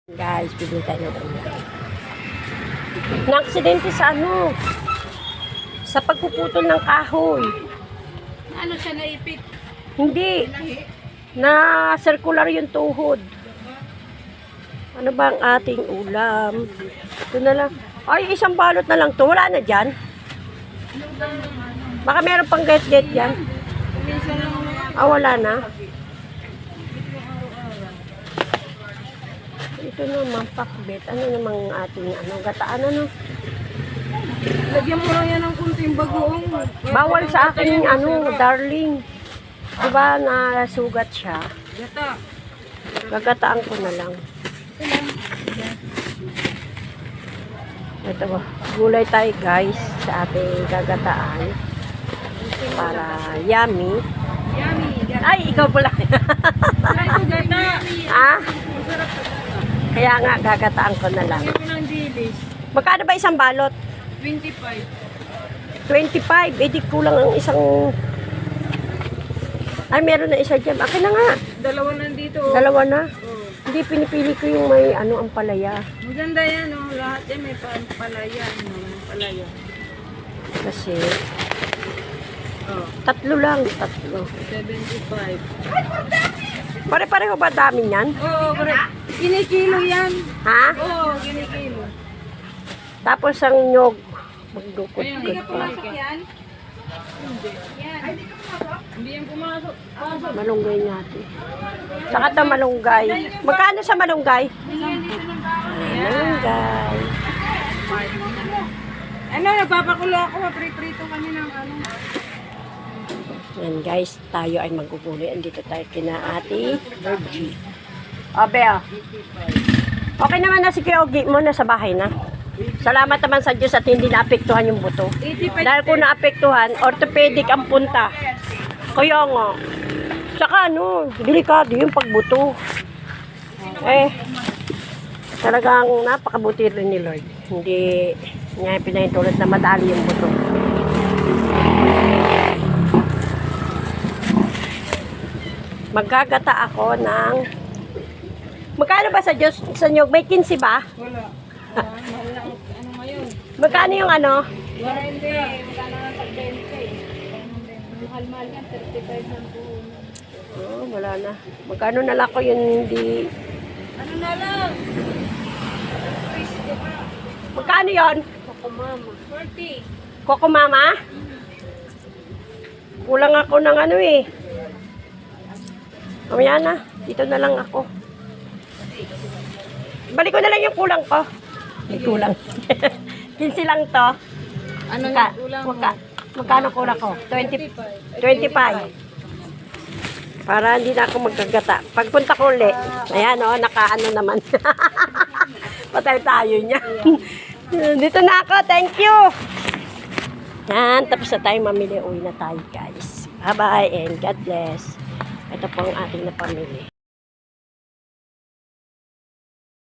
Guys, bibili tayo ng ulam. Na-aksidente sa sa pagpuputol ng kahoy. Ano siya naipit? Hindi. Na circular yung tuhod. Ano ba ang ating ulam? Ito na lang. Ay, isang balot na lang to. Wala na dyan. Baka meron pang get-get yan. Ah, wala na. Ito naman, pakbet. Ano namang ating gataan, Lagyan mo lang yan ng kunting bagoong. Bawal sa akin darling. Diba, nasugat siya. Gata. Gagataan ko na lang. Ito, gulay tayo guys sa ating gagataan. Para yummy. Yummy. Ay, ikaw pala. Ay, ito gata. Ah? Masarap sa gata. Kaya nga, gagataan ko na lang. Lagyan mo ng dilis. Magkano ba isang balot? 25. 25. Eh, di kulang ang isang... Ay, meron na isa dyan. Akin na nga. Dalawa nandito. Dalawa na. Oh. Hindi, pinipili ko yung may ang palaya. Maganda yan, oh. Lahat yan may palaya. Palaya. Kasi, Oh. tatlo lang. Tatlo. 75. Pare-pareho ba dami yan? Oo, correct. Kinikilo yan. Ha? Oo, kinikilo. Tapos ang nyog. Ayun, Magdukot-dukot pa. yan? Hindi. Yan. Hindi yan pumasok. Pasok. Malunggay natin. Saka ito malunggay. Magkano sa malunggay? Malunggay. Ano, nagpapakulo ako. Mapriprito kami ng Yan guys, tayo ay magugulay. Andito tayo kina Ate Virgie. Abe, okay naman na si Kuya mo na sa bahay na. Salamat naman sa Diyos at hindi naapektuhan yung buto. 85. Dahil kung naapektuhan, orthopedic ang punta. Kaya nga. Tsaka delikado yung pagbuto. Talagang napakabuti rin ni Lord. Hindi niya pinahintulot na madali yung buto. Magkagata ako ng... Magkano ba sa Diyos, sa nyog? May 15 ba? Wala. Mahal na ano ngayon? Magkano yung Wala hindi. Magkano ng tag-20. Mahal-mahal yan. 35 ng buo. Oh, wala na. Magkano na lang ko yun hindi... Ano na lang? Magkano yun? Ako mama. 40. Coco Mama? Kulang ako ng Mamaya na. Dito na lang ako. Balik ko na lang yung kulang ko. May kulang. 15 lang to. Ano Magka, yung kulang mo? magkano kulang ko? 25. Para hindi na ako magkagata. Pagpunta ko ulit, ayan nakaano naman. Patay tayo niya. Dito na ako. Thank you. Yan, tapos na tayo mamili. Uwi na tayo guys. Bye-bye and God bless. Ito po ang ating napamili.